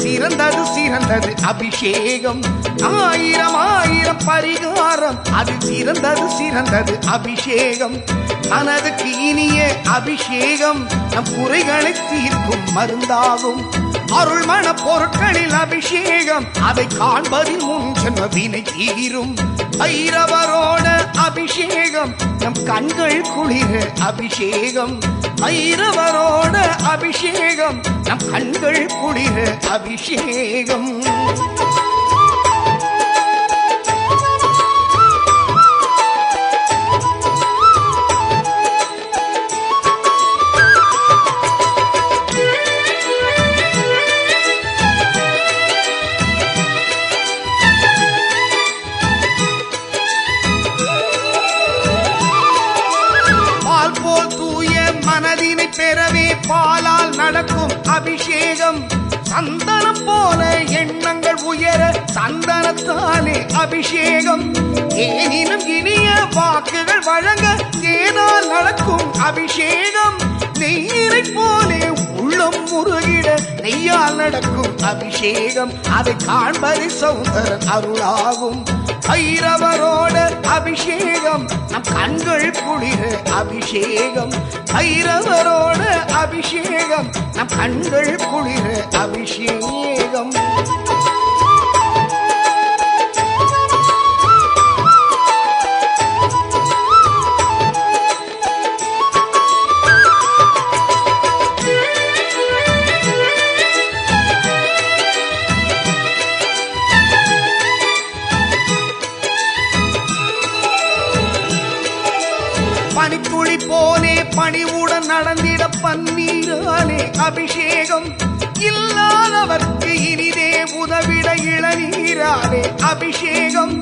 சிறந்தது சிறந்தது அபிஷேகம். ஆயிரம் ஆயிரம் பரிகாரம், அது சிறந்தது சிறந்தது அபிஷேகம். மனதுக்கு இனிய அபிஷேகம் நம் குறைகளை தீர்க்கும் மருந்தாகும். அருள் மன பொருட்களில் அபிஷேகம், அதை காண்பதில் முன் ஜென்ம வினை தீரும். ஐரவரோட அபிஷேகம் நம் கண்கள் குளிர அபிஷேகம். ஐரவரோட அபிஷேகம் நம் கண்கள் குளிர அபிஷேகம். மனதினை பெறவே பாலால் நடக்கும் அபிஷேகம். சந்தனம் போல எண்ணங்கள் உயர சந்தனத்தாலே அபிஷேகம். ஏனினும் இனிய வாக்குகள் வழங்க ஏனால் நடக்கும் அபிஷேகம். நெய்யினை போலே உள்ளம் முருகிட நெய்யால் நடக்கும் அபிஷேகம். அதை காண்பது சௌந்தரன் அருளாகும். ஐரவரோட அபிஷேகம் நம் கண்கள் குளிர அபிஷேகம். ஐரவரோட அபிஷேகம் நம் கண்கள் குளிர அபிஷேகம். பனித்துளி போலே பணிவுடன் நடந்திட பன்னீராலே அபிஷேகம். இல்லாதவர்க்கு இனிதே உதவிட இளநீராலே அபிஷேகம்.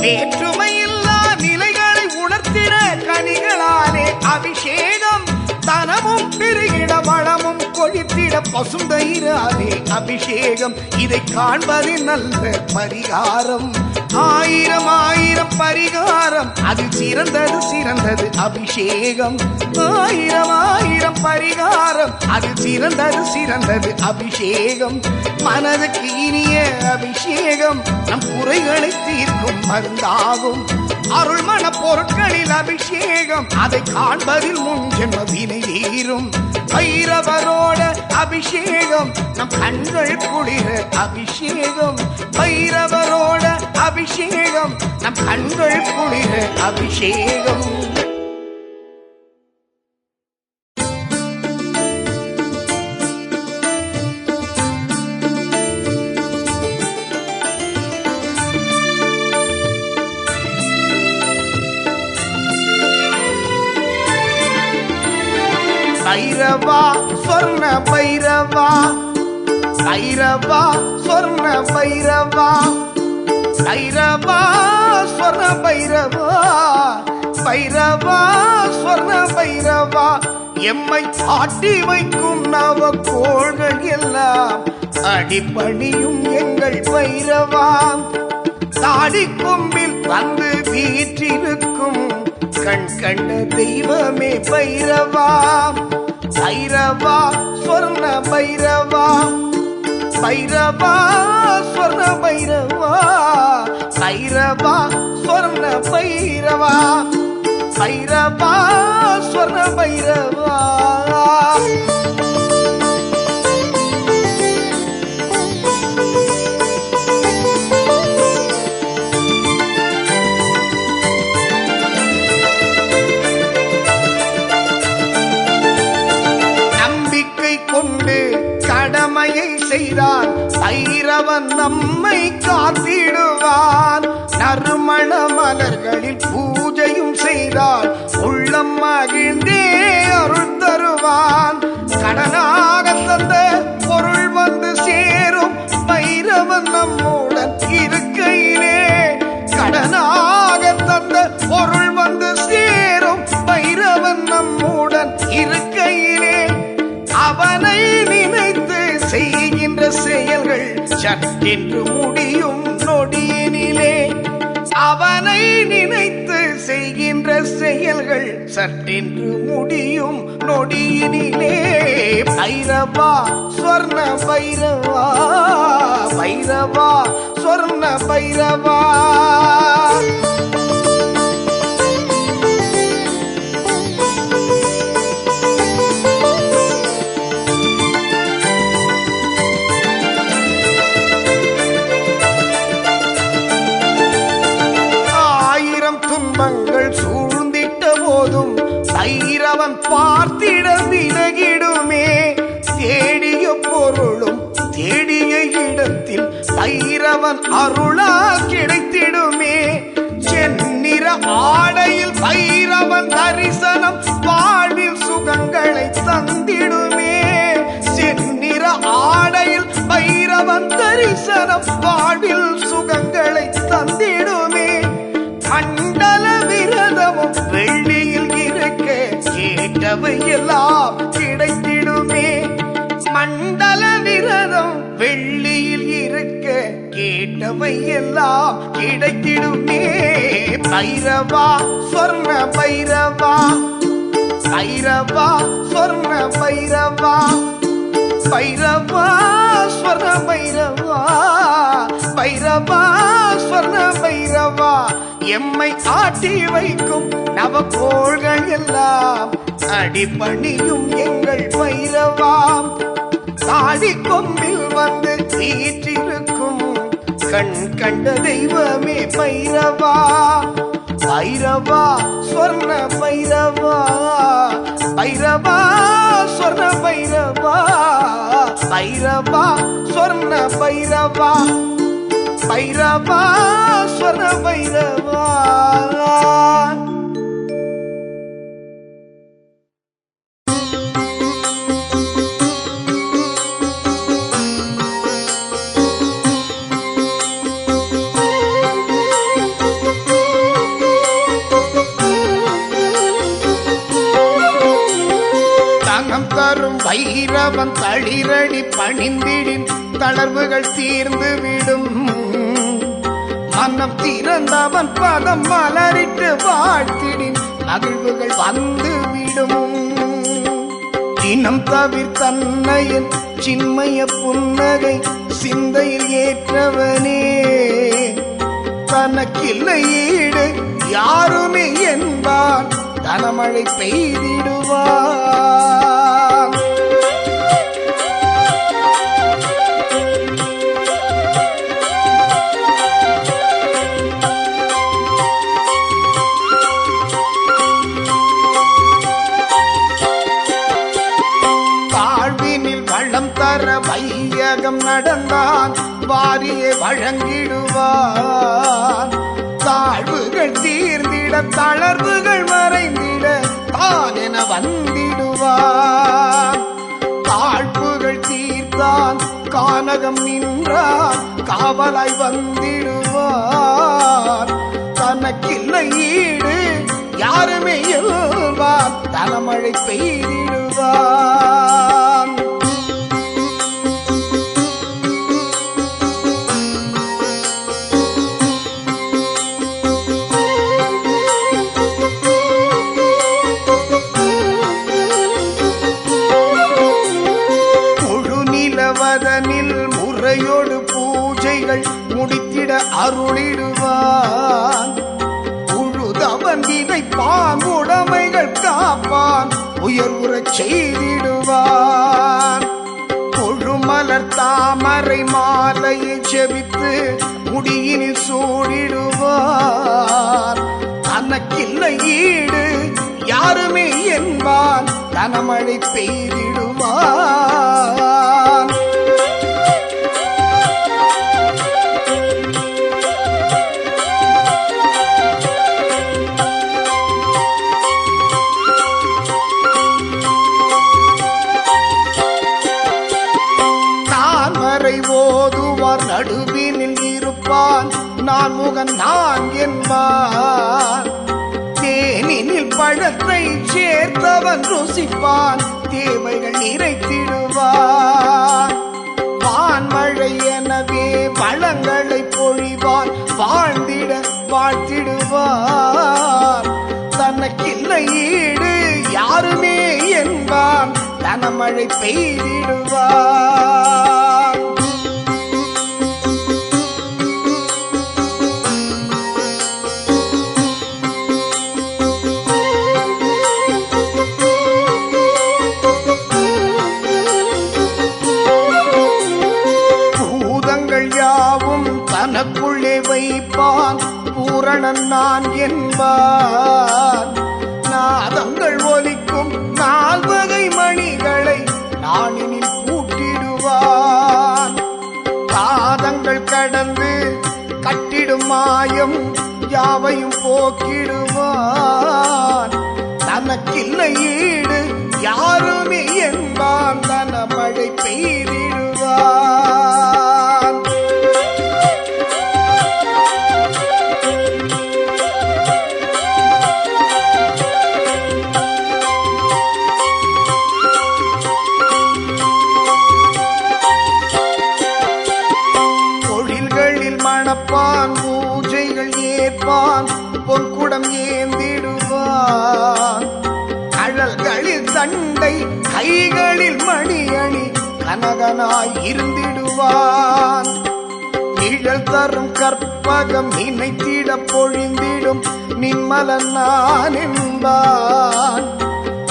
வேற்றுமை இல்லா நிலைகளை உணர்த்திட கனிகளாலே அபிஷேகம். தனமும் பெருகிட வளமும் கொழித்திட பசுந்தயிராலே அபிஷேகம். இதை காண்பது நல்ல பரிகாரம். ஆயிரம் ஆயிரம் பரிகாரம், அது சிறந்தது சிறந்தது அபிஷேகம். ஆயிரம் ஆயிரம் பரிகாரம், அது சிறந்தது சிறந்தது அபிஷேகம். மனதுக்கு இனிய அபிஷேகம் நம் குறைகளை தீர்க்கும் மருந்தாகும். அருள் மன பொருட்களில் அபிஷேகம், அதை காண்பதில் முன் ஜென்ம வினை தீரும். ஐரவரோட அபிஷேகம் நம் கண்கள் குளிர அபிஷேகம். ஐரவரோட அபிஷேகம் நம் கண்கள் குளிர அபிஷேகம். பைரவா சொர்ண பைரவா, பைரவா சொர்ண பைரவா, பைரவா சொர்ண பைரவா, பைரவா சொர்ண பைரவா. எம்மை ஆட்டி வைக்கும் நவ கோள்கள் எல்லாம் அடிப்பணியும் எங்கள் பைரவா. தாடி கொம்பில் வந்து வீற்றிருக்கும் கண் கண்ட தெய்வமே பைரவா. பைரவா சொர்ண பைரவா, பைரவா சொர்ண பைரவா, பைரவா சொர்ண பைரவா, பைரவா சொர்ண பைரவா. கடமையை செய்தால் பைரவன் நம்மை காத்திடுவான். நறுமண மலர்களில் பூஜையும் செய்தால் உள்ளம் மகிழ்ந்தே அருள் தருவான். கடனாக தந்த பொருள் வந்து சேரும் பைரவன் நம்முடன் இருக்கையிலே. கடனாக தந்த பொருள் வந்து சேரும் பைரவன் நம்முடன் இருக்கையிலே. அவனை நினைத்து செய்கின்ற செயல்கள் சட்டென்று முடியும் நொடியினிலே. அவனை நினைத்து செய்கின்ற செயல்கள் சட்டென்று முடியும் நொடியினிலே. பைரவா ஸ்வர்ண பைரவா, பைரவா ஸ்வர்ண பைரவா. துன்பங்கள் சூழ்ந்திட்ட போதும் பைரவன் பார்த்திட விலகிடுமே. தேடிய பொருளும் தேடிய இடத்தில் பைரவன் அருளால் கிடைத்திடுமே. செந்நிற ஆடையில் பைரவன் தரிசனம் வாழ்வில் சுகங்களை தந்திடுமே. செந்நிற ஆடையில் பைரவன் தரிசனம் வாழ்வில் சுகங்களை தந்திடுமே. மண்டல விரதமும் வெள்ளியில் இருக்க கேட்டவை எல்லாம் கிடைத்திடுமே. மண்டல விரதம் வெள்ளியில் இருக்க கேட்டவை எல்லாம் கிடைத்திடுமே. பைரவா ஸ்வர்ண பைரவா, பைரவா ஸ்வர்ண பைரவா, பைரவா ஸ்வர்ண பைரவா, பைரவா ஸ்வர்ண பைரவா. எம்மை ஆட்டி வைக்கும் நவகோள்கள் எல்லாம் அடிபணியும் எங்கள் பைரவாம். தாடி கொம்பில் வந்து வீற்றிருக்கும் கண் கண்ட தெய்வமே பைரவா, பைரவா ஸ்வர்ண பைரவா, பைரவா ஸ்வர்ண பைரவா, பைரவா ஸ்வர்ண பைரவா, பைரவா ஸ்வர்ண பைரவா. தங்கம் தரும் பைரவன் தளிரடி பணிந்திடின் தளர்வுகள் தீர்ந்து விடும். மனம் திறந்தவன் பதம் மலரிட்டு வாழ்த்திடின் மகிழ்வுகள் வந்துவிடும். தினம் தவிர்த்தன்னையின் சின்மய புன்னகை சிந்தையில் ஏற்றவனே. தனக்கில்லை ஈடு யாருமே என்பான் கனமழை பெய்திடுவான். வையகம் நடந்தான் வாரியை வழங்கிடுவான். தாழ்வுகள் தீர்ந்திட தளர்வுகள் மறைந்திட தான் என வந்திடுவான். தாழ்வுகள் தீர்த்தான் கானகம் நின்றான் காவலாய் வந்திடுவான். தனக்கில்லை ஈடு யாருமே இயல்பான் தனமழை பெய்திடுவான். முறையோடு பூஜைகள் முடித்திட அருளிடுவான். உழுதவன் விதைப்பான் உடைமைகள் காப்பான் உயர்வுறச் செய்திடுவான். கொழுமலர் தாமரை மாலையை செவித்து முடியினில் சூடிடுவான். தனக்கில்லை ஈடு யாருமே என்பான் கனமழை பெய்திடுவான். ஓதுவார் நடுவினில் இருப்பான் நான் முகன் நான் என்பான். தேனினில் பழத்தை சேர்த்தவன் ருசிப்பான் தேவைகள் நிறைத்திடுவான். வான்மழை எனவே வளங்களை பொழிவான் வாழ்ந்திட வாழ்த்திடுவான். தனக்கில்லை ஈடு யாருமே என்பான் கனமழை பெய்திடுவார். பூதங்கள் யாவும் தனக்குள்ளே வைப்பான் பூரணன் நான் என்பான். நாதங்கள் ஒலிக்கும் 4 வகை மணிகளை நானினில் பூட்டிடுவான். காதங்கள் கடந்து கட்டிடும் மாயம் யாவையும் போக்கிடுவான். தனக்கில்லை ஈடு யாருமே என்பான் கனமழை பெய்திடுவான். மணப்பான் பூஜைகள் ஏற்பான் பொற்குடம் ஏந்திடுவான். கழல்களில் சண்டை கைகளில் மணி அணி கனகனாய் இருந்திடுவான். நிழல் தரும் கற்பகம் நினைத்திட பொழிந்திடும் நின்மலன் நான் என்பான்.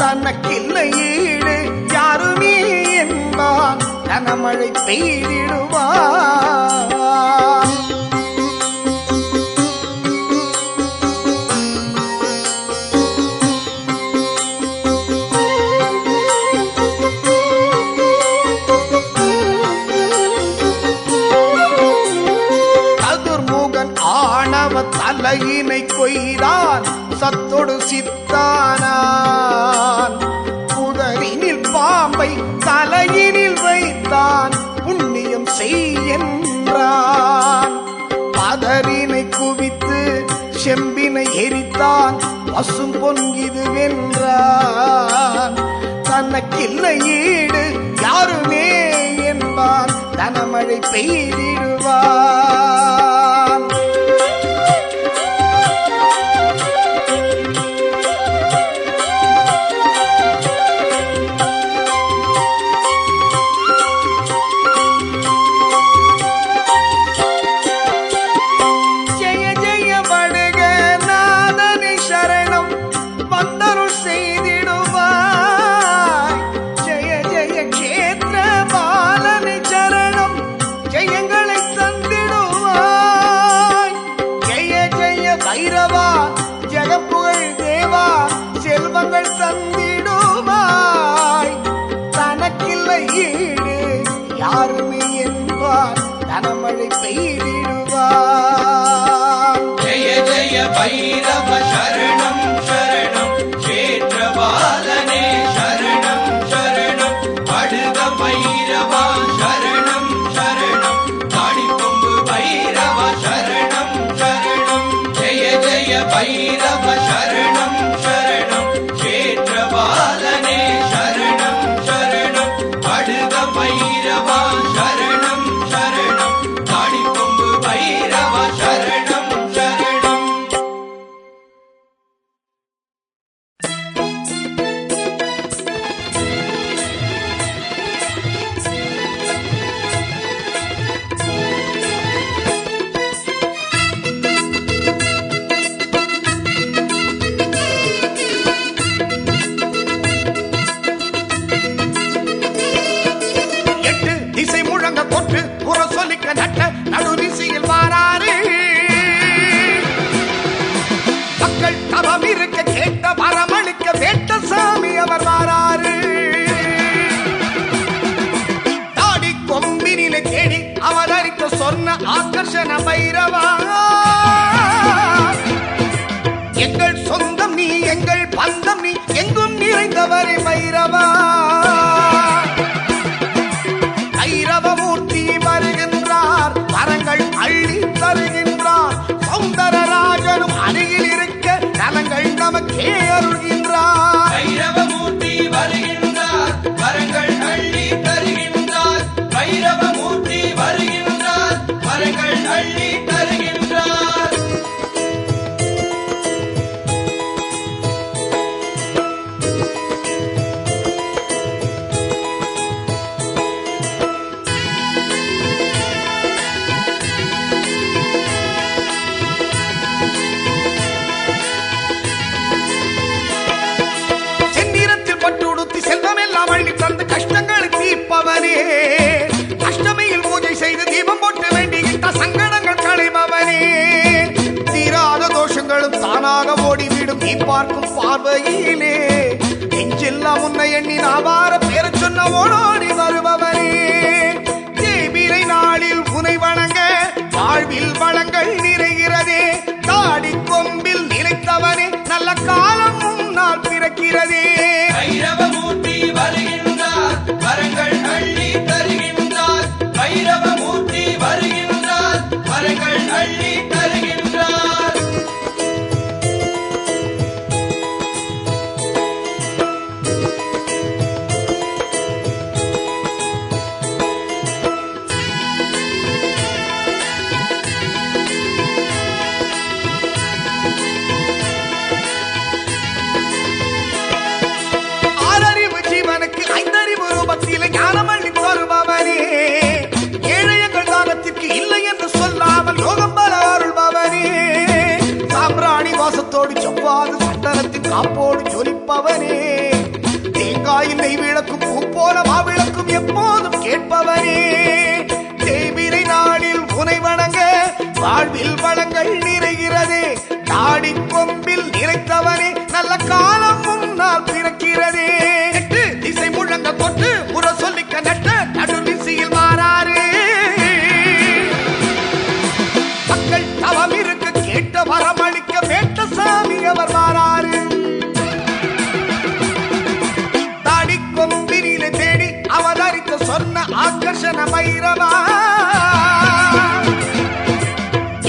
தனக்கில்லை ஈடு யாருமே என்பான் கனமழை பெய்திடுவான். தலையினை கொய்தான் சத்தொடு சித்தானான். புதரினில் பாம்பை தலையினில் வைத்தான் புண்ணியம் செய்கின்றான். பதரினை குவித்து செம்பினை எரித்தான் பசும் பொங்கிது வென்றான். தனக்கில்லை ஈடு யாருமே என்பான் கனமழை பெய்திடுவான். ஜெயங்களை தந்திடுவார். பார்க்கும் பார்வையிலே நெஞ்செல்லாம் உன்னை எண்ணி நாவார பேர சொன்ன ஓடோடி வருபவனே தேய்பிரை நாளில் உனை வணங்க வாழ்வில் வளங்கள் நிறைகிறதே தாடி கொம்பில் நிலைத்தவனே நல்ல காலம் முன்னால் பிறக்கிறதே பைரவமூர்த்தி வருகின்றார் வரங்கள் அள்ளி தருகின்றார் பைரவமூர்த்தி வருகின்றார் வரங்கள் அள்ளி தருகின்றார் ஆறறிவு ஜீவனுக்கு ஐந்தறிவு ரூபத்திலே ஞானமள்ளி தருபவனே ஏழையங்கள் தானத்திற்கு இல்லை என்று சொல்லாமல் யோகம் பல அருள்பவனே சாம்பிராணி வாசத்தோடு செவ்வாது சந்தனத்தின் காப்போடு ஜொலிப்பவனே தேங்காயில் நெய் விளக்கும் பூ போல மாவிளக்கும் எப்போதும் கேட்பவனே தேய்பிரை நாளில் உனை வணங்க வாழ்வில் வளங்கள் நிறைகிறதே தாடி கொம்பில் நிறைத்தவனே நல்ல காலம் முன்னால் பிறக்கிறதே எட்டு திசை முழங்க கொட்டு முற சொல்லிக்க நட்ட நடுநிசையில் மாறாரு மக்கள் தவம் இருக்க கேட்ட வரமளிக்க வேட்ட சாமி அவர் மாறாரு தாடி கொம்பினிலே தேடி அவதரித்த சொன்ன ஆகர்ஷண பைரவா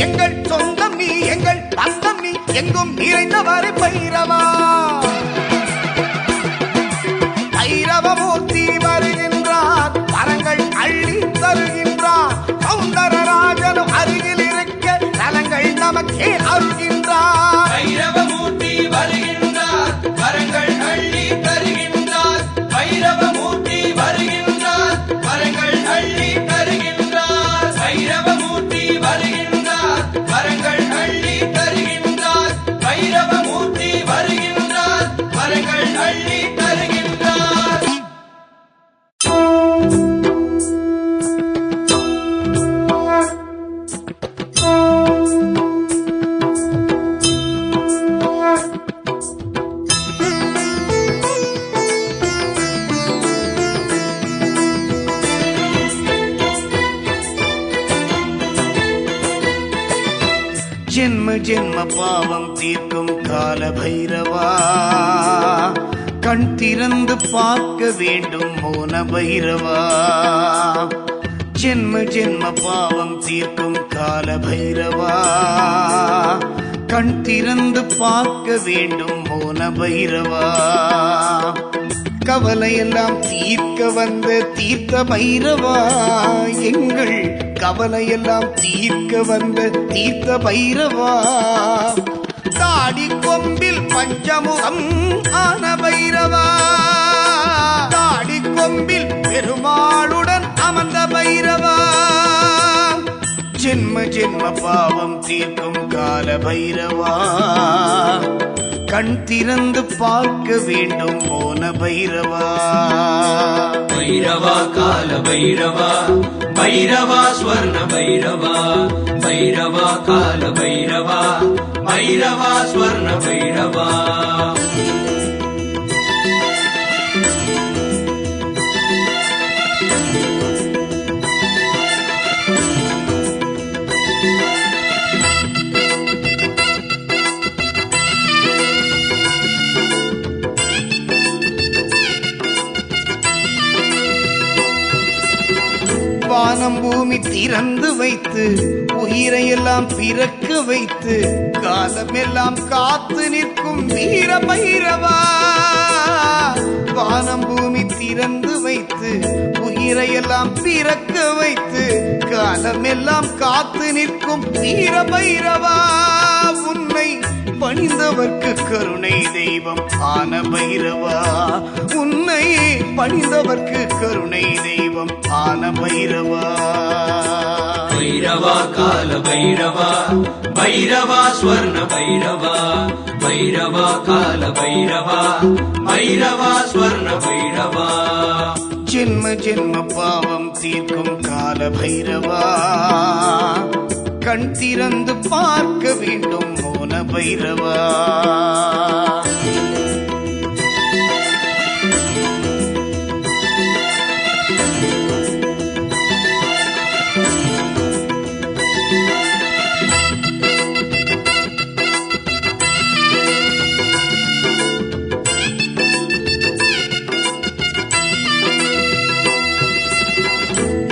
எங்கள் சொந்தம் நீ எங்கள் தந்தம் நீ எங்கும் நிறைந்தவரை பைரவா பைரவமூர்த்தி வருகின்றார் வரங்கள் அள்ளி தருகின்றார் சௌந்தரராஜனும் அருகில் இருக்க நலங்கள் நமக்கே அருகின்றார் பைரவமூர்த்தி வருகின்றார் வரங்கள் அள்ளி தருகின்றார் பைரவமூர்த்தி வருகின்றார் வரங்கள் அள்ளி தருகின்றார் பைரவமூர்த்தி வருகின்றார் வரங்கள் அள்ளி தருகின்றார் பைரவமூர்த்தி வருகின்றார் வரங்கள் அள்ளி தருகின்றார் ஜென்ம ஜென்ம பாவம் தீர்க்கும் கால பைரவா கண் திறந்து பார்க்க வேண்டும் மோன பைரவா ஜென்ம ஜென்ம பாவம் தீர்க்கும் கால பைரவா கண் திறந்து பார்க்க வேண்டும் மோன பைரவா கவலையெல்லாம் தீர்க்க வந்த தீர்த்த பைரவா எங்கள் கவலையெல்லாம் தீர்க்க வந்த தீர்த்த பைரவா தாடி கொம்பில் பஞ்சமுகம் ஆன பைரவா தாடி கொம்பில் பெருமாளுடன் அமர்ந்த பைரவா ஜென்ம ஜென்ம பாவம் தீர்க்கும் கால பைரவா கண் திறந்து பார்க்க வேண்டும் மோன பைரவா பைரவா கால பைரவா பைரவா ஸ்வர்ண பைரவா பைரவா கால பைரவா பைரவா ஸ்வர்ண பைரவா வானம் பூமி திறந்து வைத்து உயிரையெல்லாம் பிறக்க வைத்து காலமெல்லாம் காத்து நிற்கும் வீர பைரவா வானம் பூமி திறந்து வைத்து உயிரையெல்லாம் பிறக்க வைத்து காலமெல்லாம் காத்து நிற்கும் வீர பைரவா உன்னை பணிந்தவர்க்கு கருணை தெய்வம் ஆன பைரவா உன்னை பணிந்தவர்க்கு கருணை தெய்வம் ஆன பைரவா பைரவா கால பைரவா பைரவா ஸ்வர்ண பைரவா பைரவா கால பைரவா பைரவா ஸ்வர்ண பைரவா ஜென்ம ஜென்ம பாவம் தீர்க்கும் கால பைரவா கண் திறந்து பார்க்க வேண்டும் மோன பைரவா.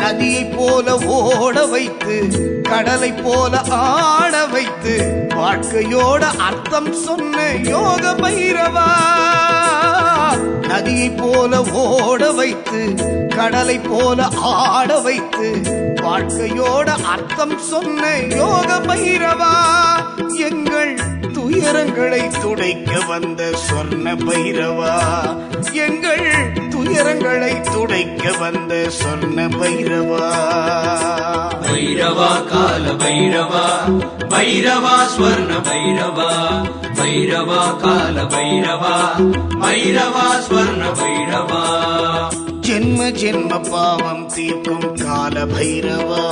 நதியை போல ஓட வைத்து கடலை போல ஆட வைத்து வாழ்க்கையோட அர்த்தம் சொன்ன யோக பைரவா. நதியை போல ஓட வைத்து கடலை போல ஆட வைத்து வாழ்க்கையோட அர்த்தம் சொன்ன யோக பைரவா. எங்கள் துயரங்களை துடைக்க வந்த சொர்ண பைரவா. எங்கள் துயரங்களை துடைக்க வந்த சொர்ண பைரவா. பைரவா கால பைரவா, பைரவா ஸ்வர்ண பைரவா. பைரவா கால பைரவா, பைரவா ஸ்வர்ண பைரவா. ஜென்ம ஜென்ம பாவம் தீர்க்கும் கால பைரவா.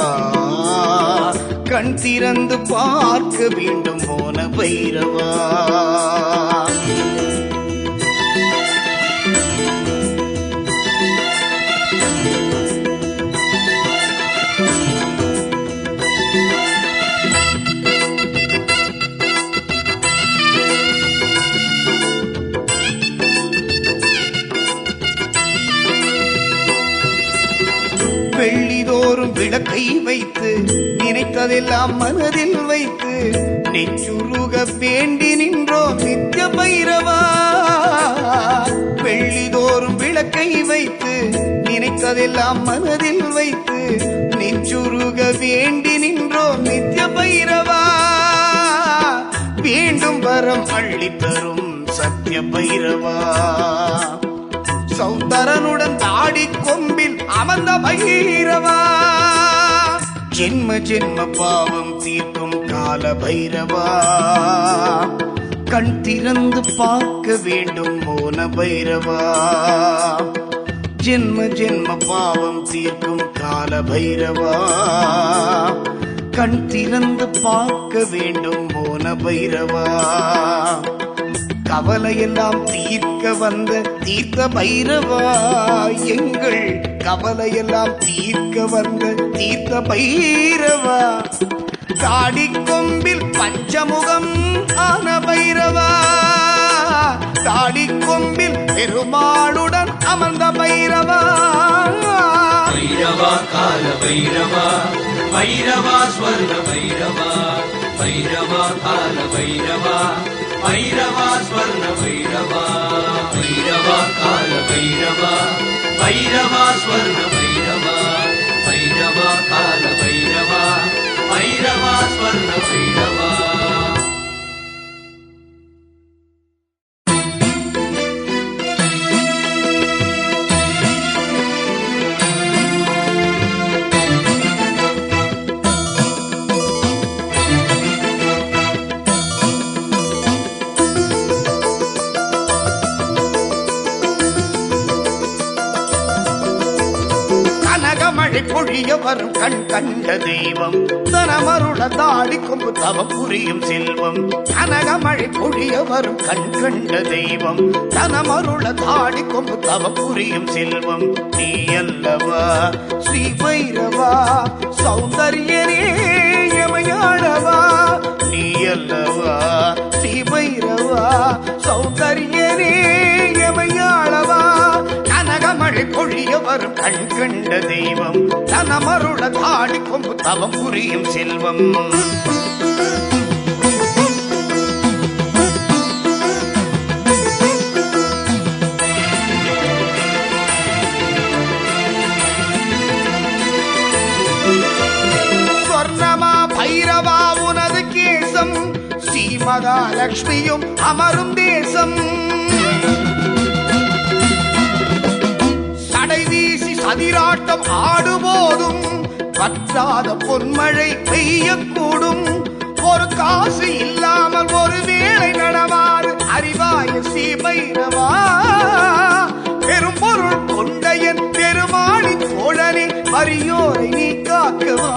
கண் திறந்து பார்க்க வேண்டும் மோன பைரவா. வெள்ளிதோறும் விளக்கை வைத்து நினைத்ததெல்லாம் மனதில் வைத்து நெஞ்சுருக வேண்டி நின்றோம் நித்ய பைரவா. வெள்ளிதோறும் விளக்கை வைத்து நினைத்ததெல்லாம் மனதில் வைத்து நெஞ்சுருக வேண்டி நின்றோம் நித்ய பைரவா. வேண்டும் வரம் அள்ளி தரும் சத்ய பைரவா. சௌந்தரனுடன் தாடி கொம்பில் அமர்ந்த பைரவா. ஜென்ம ஜென்ம பாவம் தீர்க்கும் கால பைரவா. கண் திறந்து பார்க்க வேண்டும் மோன பைரவா. ஜென்ம ஜென்ம பாவம் தீர்க்கும் கால பைரவா. கண் திறந்து பார்க்க வேண்டும் மோன பைரவா. கவலையெல்லாம் தீர்க்க வந்த தீர்த்த பைரவா. எங்கள் கவலையெல்லாம் தீர்க்க வந்த தீர்த்த பைரவா. தாடி கொம்பில் பஞ்சமுகம் ஆன பைரவா. தாடி கொம்பில் பெருமாளுடன் அமர்ந்த பைரவா. பைரவா கால பைரவா, பைரவா ஸ்வர்ண பைரவா. பைரவா கால பைரவா, பைரவா ஸ்வர்ண பைரவா. பைரவா கால பைரவா, பைரவா ஸ்வர்ண பைரவா. பைரவா கால பைரவா, பைரவா ஸ்வர்ண பைரவா. மழை பொழிய வரும் கண் கண்ட தெய்வம். தனமருள தாடி கொம்பு தவம் புரியும் செல்வம். கனகமழை பொழிய வரும் கண் கண்ட தெய்வம். தனமருள தாடி கொம்பு தவம் புரியும் செல்வம். நீ அல்லவா ஸ்ரீ பைரவா. சௌந்தர்யனே எமையாளவா. நீ அல்லவா ஸ்ரீ பைரவா. சௌந்தர்யனே எமையாளவா. கனகமழை பொழிய வரும் கண் கண்ட தெய்வம். தனமருள தாடி கொம்பு தவம் புரியும் செல்வம். ஸ்வர்ணமா பைரவா உனது கேசம். ஸ்ரீ மகாலட்சுமியும் அமரும் தேசம். வீசி சதிராட்டம் ஆடுபோதும் பற்றாத பொன்மழை பெய்யக்கூடும். ஒரு காசு இல்லாமல் ஒரு வேளை நடவாது அறிவாய ஸ்ரீ பைரவா. பெரும் பொருள் கொண்ட என் பெருமாளி தோழனே வறியோரை நீ காக்கவா.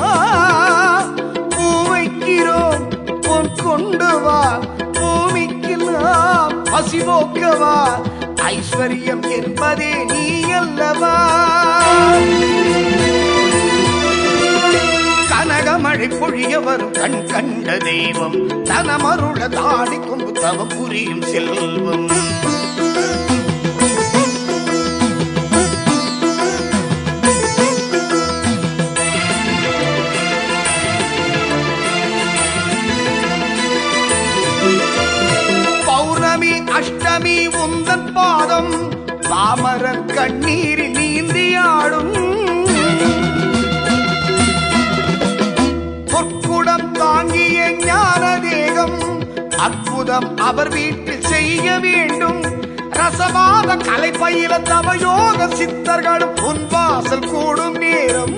பூ வைக்கிறோம் பொன் கொண்டு காக்கவா, பூமிக்கெல்லாம் பசி போக்கவா, ஐஸ்வர்யம் என்பதே நீ அல்லவா. கனகமழை பொழிய வரும் கண் கண்ட தெய்வம், தனமருள தாடி கொம்பு தவ புரியும் செல்வம். பௌர்ணமி அஷ்டமி உந்தன் பாதம், பாமரன் கண்ணீரில் நீந்தியாடும். பொற்குடம் தாங்கிய ஞான தேகம், அற்புதம் அவர் வீட்டில் செய்ய வேண்டும். ரசவாத கலை பயில தவயோக சித்தர்களும் உன் வாசல் கூடும் நேரம்.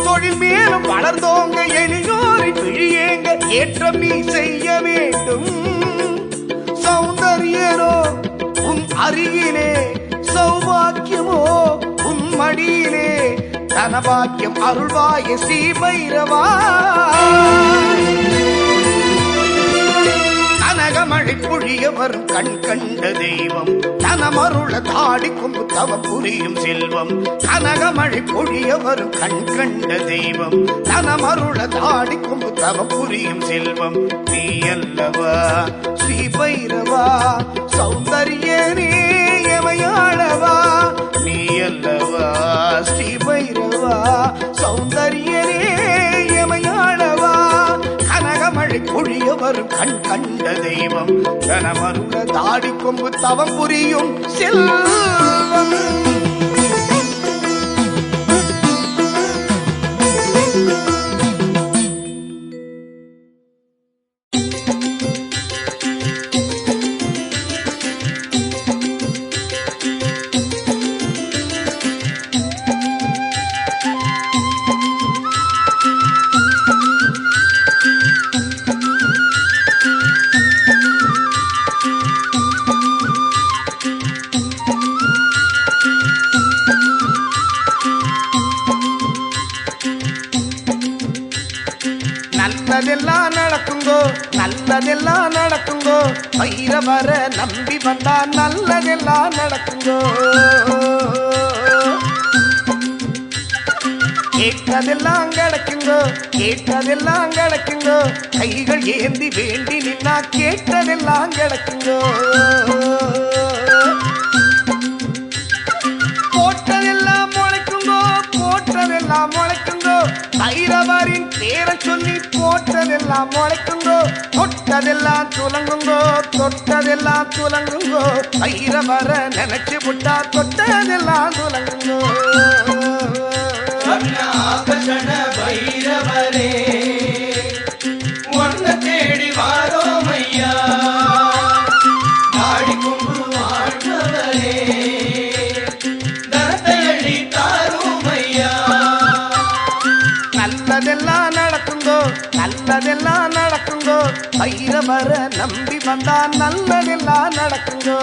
தொழில் மேலும் வளர்ந்தோங்க, எளியோரை விழியேங்க, ஏற்றம் நீ செய்ய வேண்டும். சௌந்தர்யனோ உன் அருகிலே, சௌபாக்கியமோ உன் மடியிலே, தனபாக்கியம் அருள்வாய ஸ்ரீ பைரவா. கனகமழை பொழிய வரும் கண் கண்ட தெய்வம், தனமருள தாடி கொம்பு தவ புரியும் செல்வம். கனகமழை பொழிய வரும் கண் கண்ட தெய்வம், தனமருள தாடி கொம்பு தவ புரியும் செல்வம். நீ அல்லவா ஸ்ரீ பைரவா, சௌந்தர்யனே எமையாளவா. நீ அல்லவா ஸ்ரீ பைரவா, சௌந்தர்யனே எமையாளவா. கனகமழை பொழிய வரும் கண் கண்ட தெய்வம், தனமருள தாடி கொம்பு தவம் புரியும் செல்வம். நல்லதெல்லாம் நடக்குங்கோ, நல்லதெல்லாம் நடக்குங்கோ, பைரவர நம்பி வந்தா நல்லதெல்லாம் நடக்குங்கோ. கேட்டதெல்லாம் கிடைக்குங்கோ, கேட்டதெல்லாம் கிடைக்குங்கோ, கைகள் ஏந்தி வேண்டி நின்னா கேட்டதெல்லாம் கிடைக்குங்கோ. போட்டதெல்லாம் முளைக்குங்கோ, போட்டதெல்லாம் முளைக்குங்கோ, பைரவரின் பேரை சொல்லி போட்டதெல்லாம் முளைக்குங்கோ. தொட்டதெல்லாம் துலங்குங்கோ, தொட்டதெல்லாம் துலங்குங்கோ, பைரவர நினைச்சு விட்டா தொட்டதெல்லாம் துலங்குங்கோ. ஆகர்ஷண பைரவரே, ஒன்ன தேடி வாரோம் ஐயா, நாடி கொம்பு வாழ்பவரே, தரத்தை அள்ளி தாரும் ஐயா. நல்லதெல்லாம் நடக்குங்கோ, நல்லதெல்லாம் நடக்குங்கோ, பைரவர நம்பி வந்தா நல்லதெல்லாம் நடக்குங்கோ.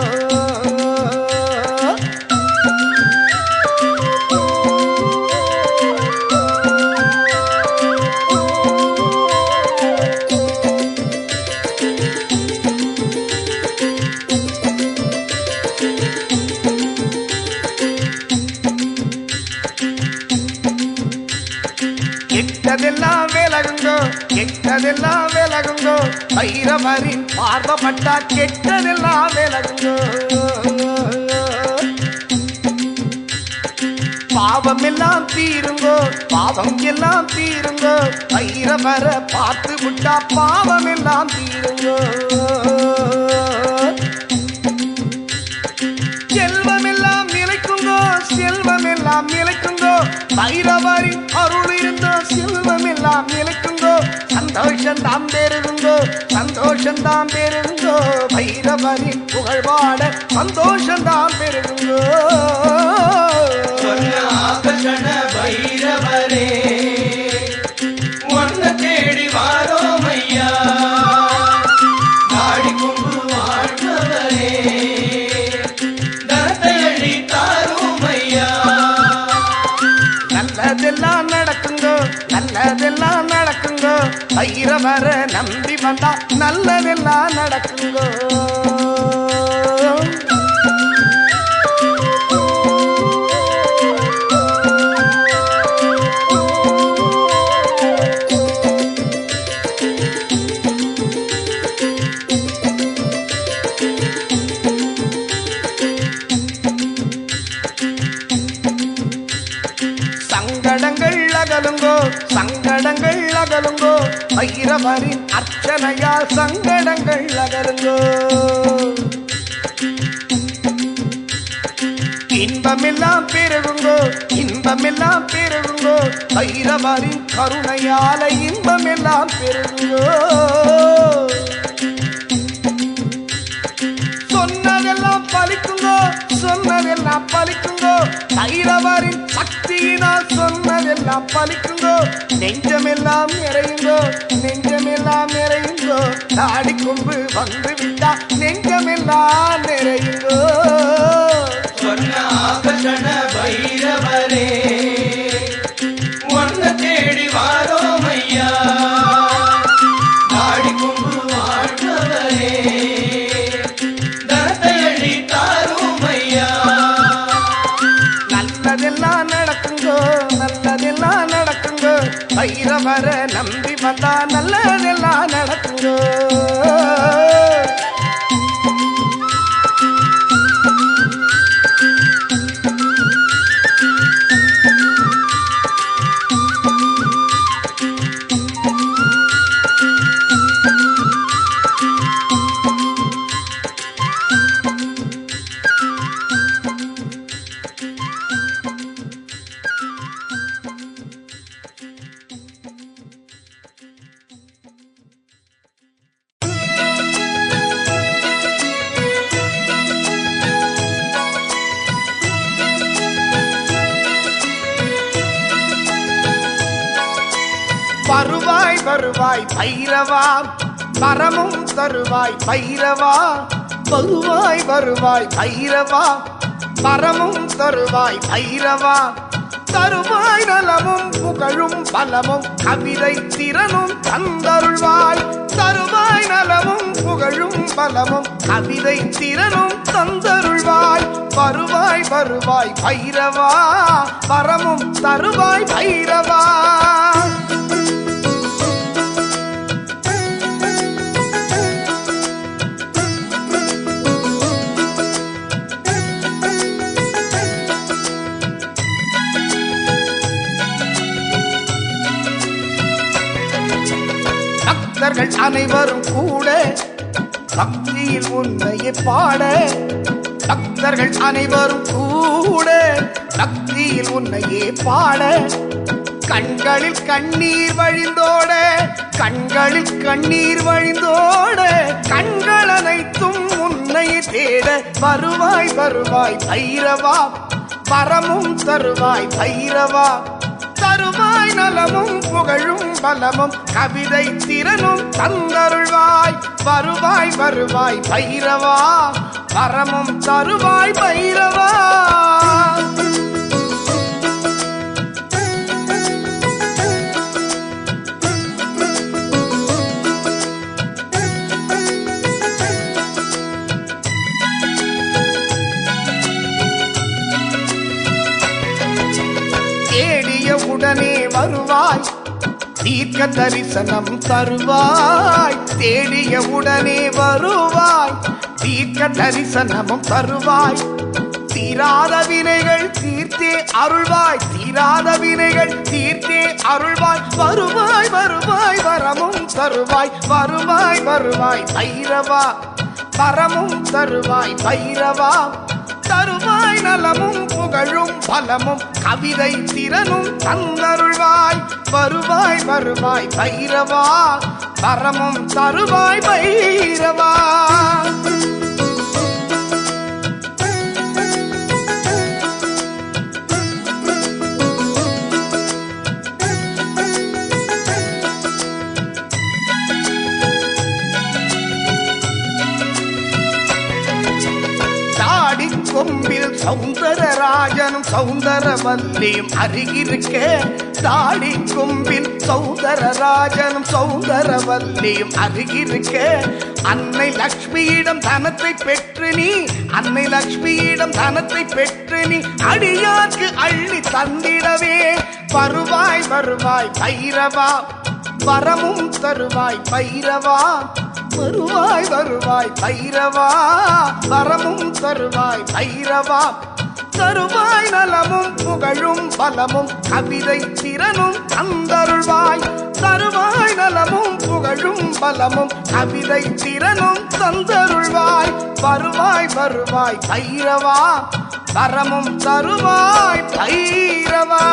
கெட்டதெல்லாம் விலகுங்கோ, கெட்டதெல்லாம் விலகுங்கோ, பைரவரின் பார்வப்பட்டா கெட்டதெல்லாம் விலகுங்கோ. பாவம் எல்லாம் தீருங்கோ, பாவம் எல்லாம் தீருங்கோ, பைரவர பார்த்து விட்டா பாவம் எல்லாம் தீருங்கோ. செல்வம் எல்லாம் நிலைக்குங்கோ, செல்வம் எல்லாம் நிலைக்குங்கோ, பைரவரின் அருள் இருந்தோ செல்வம் எல்லாம் நிலைக்குங்கோ. சந்தோஷம் தான் பெருகுங்கோ, சந்தோஷம் தான் பெருகுங்கோ, பைரவரின் புகழ் பாட சந்தோஷம் தான் பெருகுங்கோ. ஆகர்ஷண பைரவரே, ஒன்ன தேடி வாரோம் ஐயா, நாடி கொம்பு வாழ்பவரே, தரத்தை அள்ளி தாரும் ஐயா. நல்லதெல்லாம் நடக்குங்கோ, நல்லதெல்லாம் நடக்குங்கோ, பைரவர நம்பி வந்தா நல்லதெல்லாம் நடக்குங்கோ. சங்கடங்கள் அகலுங்கோ, சங்கடங்கள் அகலுங்கோ, பைரவரின் அர்ச்சனையால் சங்கடங்கள் அகலுங்கோ. இன்பமெல்லாம் பெருகுங்கோ, இன்பமெல்லாம் பெருகுங்கோ, பைரவரின் கருணையால இன்பமெல்லாம் பெருகுங்கோ. சொன்னதெல்லாம் பலிக்குங்கோ, சொன்னதெல்லாம் பலிக்குங்கோ, பைரவரின் சக்தியினால் சொன்னதெல்லாம் பலிக்குங்கோ. நெஞ்சமெல்லாம் நிறையுங்கோ, நெஞ்சமெல்லாம் நிறையுங்கோ, தாடி கொம்பு வந்து விட்டா நெஞ்சமெல்லாம் நிறையுங்கோ. சொன்ன ஆகர்ஷண பைரவரே ஒன்ன தேடி வாரோம் ஐயா. தாடி கொம்பு வாழ்ந்தவரே தனத்தை அள்ளி தாரும் ஐயா. நல்லதெல்லாம் நடக்குங்கோ, நல்லதெல்லாம் நடக்குங்கோ, பைரவர நம்பி வந்தா நல்லதெல்லாம் நடக்குங்கோ. வருவாய் வருவாய் பைரவா, வரமும் தருவாய் பைரவா. வருவாய் வருவாய் பைரவா, வரமும் தருவாய் பைரவா. தருவாய் நலமும் புகழும் பலமும் கவிதை திறனும் தந்தருள்வாய். தருவாய் நலமும் புகழும் பலமும் கவிதை திறனும் தந்தருள்வாய். வருவாய் வருவாய் பைரவா, வரமும் தருவாய் பைரவா. பக்தர்கள் அனைவரும் கூட பக்தியில் உன்னையே பாட. பக்தர்கள் அனைவரும் கூட பக்தியில் உன்னையே பாட. கண்களில் கண்ணீர் வழிந்தோட, கண்களில் கண்ணீர் வழிந்தோட, கண்கள் அனைத்தும் உன்னை தேட. வருவாய் வருவாய் பைரவா, வரமும் தருவாய் பைரவா. தருவாய் நலமும் புகழும் பலமும் கவிதை திறனும் தந்தருள்வாய். வருவாய் வருவாய் பைரவா, வரமும் தருவாய் பைரவா. உடனே வருவாய், தீர்க்க தரிசனம் தருவாய். தேடிய உடனே வருவாய், தீர்க்க தரிசனமும் தருவாய். தீராத வினைகள் தீர்த்தே அருள்வாய், தீராத வினைகள் தீர்த்தே அருள்வாய். வருவாய் வருவாய் வரமும் தருவாய். வருவாய் வருவாய் பைரவா, வரமும் தருவாய் பைரவா. தருவாய் நலமும் புகழும் பலமும் கவிதை திறனும் தந்தருள்வாய். வருவாய் வருவாய் பைரவா, வரமும் தருவாய் பைரவா. கொம்பில் சௌந்தரராஜ ராஜனும் சௌந்தரவல்லியும் அருகிருக்க தாடி கும்பின் சௌந்தரராஜனும் சௌந்தரவல்லியும் அருகிருக்க அன்னை லக்ஷ்மியிடம் தனத்தை பெற்று நீ அன்னை லக்ஷ்மியிடம் தனத்தை பெற்று நீ அடியார்க்கு அள்ளி தந்திடவே வருவாய் வருவாய் பைரவா வரமும் தருவாய் பைரவா வருவாய் வருவாய் பைரவா வரமும் தருவாய் பைரவா தருவாய் நலமும் புகழும் பலமும் கவிதை திறனும் தந்தருள்வாய் தருவாய் நலமும் புகழும் பலமும் கவிதை திறனும் தந்தருள்வாய் வருவாய் வருவாய் பைரவா வரமும் தருவாய் பைரவா